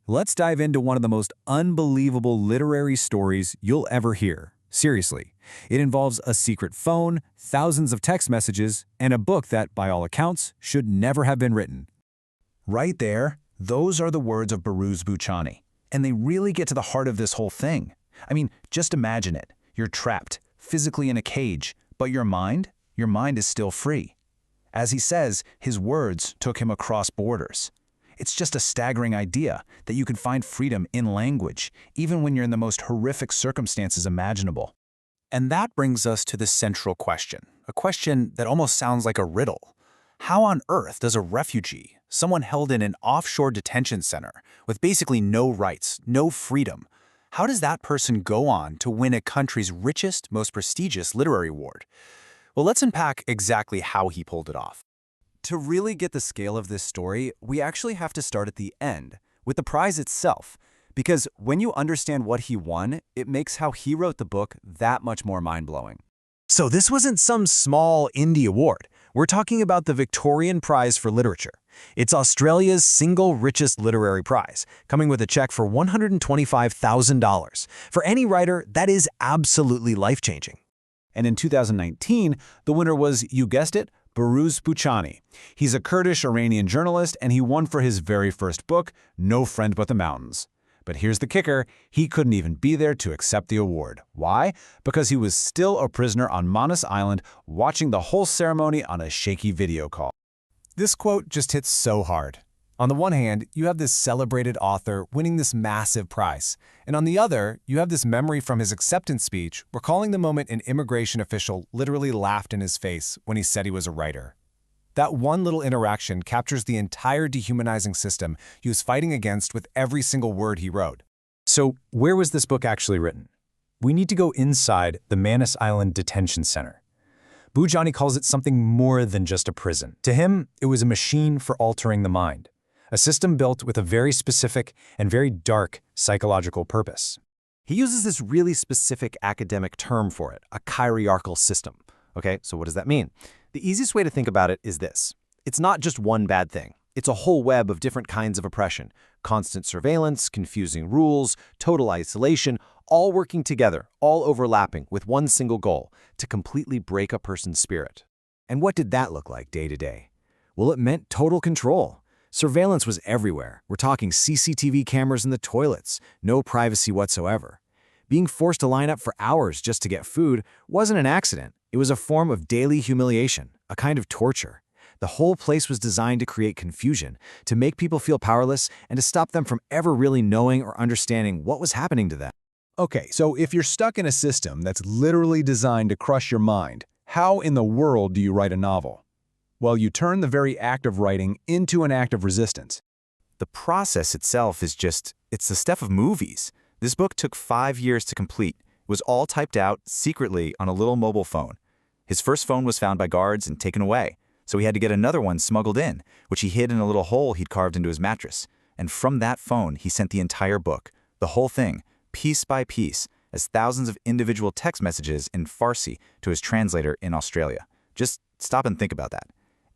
Let's dive into one of the most unbelievable literary stories you'll ever hear. Seriously. It involves a secret phone, thousands of text messages, and a book that, by all accounts, should never have been written. Right there, those are the words of Behrouz Boochani. And they really get to the heart of this whole thing. I mean, just imagine it. You're trapped, physically in a cage, but your mind is still free. As he says, his words took him across borders. It's just a staggering idea that you can find freedom in language, even when you're in the most horrific circumstances imaginable. And that brings us to the central question, a question that almost sounds like a riddle. How on earth does a refugee, someone held in an offshore detention center with basically no rights, no freedom, how does that person go on to win a country's richest, most prestigious literary award? Well, let's unpack exactly how he pulled it off. To really get the scale of this story, we actually have to start at the end, with the prize itself. Because when you understand what he won, it makes how he wrote the book that much more mind-blowing. So this wasn't some small indie award. We're talking about the Victorian Prize for Literature. It's Australia's single richest literary prize, coming with a check for $125,000. For any writer, that is absolutely life-changing. And in 2019, the winner was, you guessed it, Behrouz Boochani. He's a Kurdish Iranian journalist, and he won for his very first book, No Friend But the Mountains. But here's the kicker, he couldn't even be there to accept the award. Why? Because he was still a prisoner on Manus Island, watching the whole ceremony on a shaky video call. This quote just hits so hard. On the one hand, you have this celebrated author winning this massive prize. And on the other, you have this memory from his acceptance speech recalling the moment an immigration official literally laughed in his face when he said he was a writer. That one little interaction captures the entire dehumanizing system he was fighting against with every single word he wrote. So, where was this book actually written? We need to go inside the Manus Island Detention Center. Boochani calls it something more than just a prison. To him, it was a machine for altering the mind. A system built with a very specific and very dark psychological purpose. He uses this really specific academic term for it, a Kyriarchal system. Okay, so what does that mean? The easiest way to think about it is this. It's not just one bad thing. It's a whole web of different kinds of oppression, constant surveillance, confusing rules, total isolation, all working together, all overlapping with one single goal, to completely break a person's spirit. And what did that look like day to day? Well, it meant total control. Surveillance was everywhere. We're talking CCTV cameras in the toilets, no privacy whatsoever. Being forced to line up for hours just to get food wasn't an accident. It was a form of daily humiliation, a kind of torture. The whole place was designed to create confusion, to make people feel powerless, and to stop them from ever really knowing or understanding what was happening to them. Okay, so if you're stuck in a system that's literally designed to crush your mind, how in the world do you write a novel? Well, you turn the very act of writing into an act of resistance. The process itself is it's the stuff of movies. This book took 5 years to complete. It was all typed out secretly on a little mobile phone. His first phone was found by guards and taken away, so he had to get another one smuggled in, which he hid in a little hole he'd carved into his mattress. And from that phone, he sent the entire book, the whole thing, piece by piece, as thousands of individual text messages in Farsi to his translator in Australia. Just stop and think about that.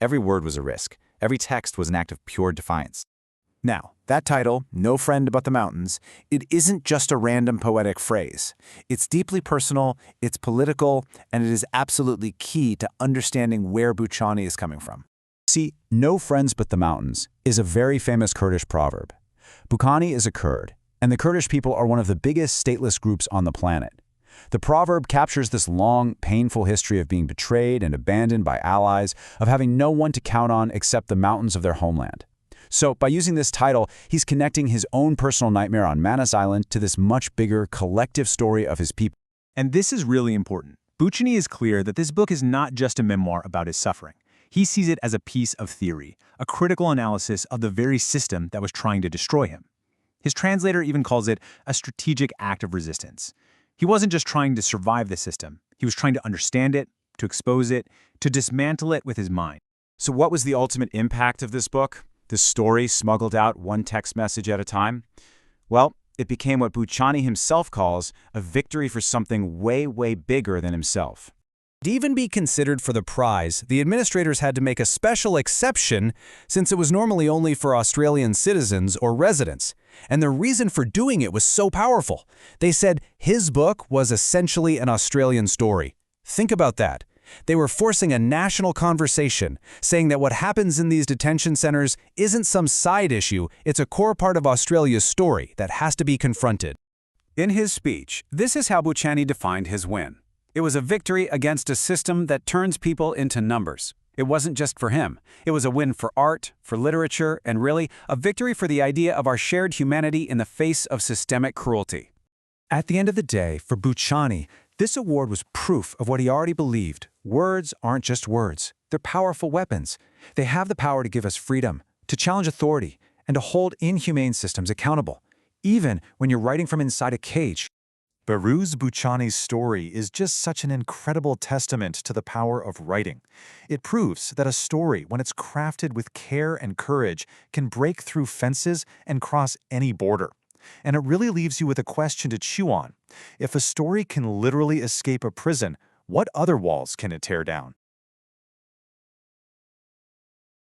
Every word was a risk. Every text was an act of pure defiance. Now, that title, No Friend But the Mountains, it isn't just a random poetic phrase. It's deeply personal, it's political, and it is absolutely key to understanding where Boochani is coming from. See, No Friends But the Mountains is a very famous Kurdish proverb. Boochani is a Kurd, and the Kurdish people are one of the biggest stateless groups on the planet. The proverb captures this long, painful history of being betrayed and abandoned by allies, of having no one to count on except the mountains of their homeland. So, by using this title, he's connecting his own personal nightmare on Manus Island to this much bigger, collective story of his people. And this is really important. Boochani is clear that this book is not just a memoir about his suffering. He sees it as a piece of theory, a critical analysis of the very system that was trying to destroy him. His translator even calls it a strategic act of resistance. He wasn't just trying to survive the system. He was trying to understand it, to expose it, to dismantle it with his mind. So what was the ultimate impact of this book? This story smuggled out one text message at a time? Well, it became what Boochani himself calls a victory for something way, way bigger than himself. To even be considered for the prize, the administrators had to make a special exception since it was normally only for Australian citizens or residents. And the reason for doing it was so powerful. They said his book was essentially an Australian story. Think about that. They were forcing a national conversation, saying that what happens in these detention centers isn't some side issue, it's a core part of Australia's story that has to be confronted. In his speech, this is how Boochani defined his win. It was a victory against a system that turns people into numbers. It wasn't just for him. It was a win for art, for literature, and really, a victory for the idea of our shared humanity in the face of systemic cruelty. At the end of the day, for Boochani, this award was proof of what he already believed. Words aren't just words. They're powerful weapons. They have the power to give us freedom, to challenge authority, and to hold inhumane systems accountable, even when you're writing from inside a cage. Behrouz Boochani's story is just such an incredible testament to the power of writing. It proves that a story, when it's crafted with care and courage, can break through fences and cross any border. And it really leaves you with a question to chew on. If a story can literally escape a prison, what other walls can it tear down?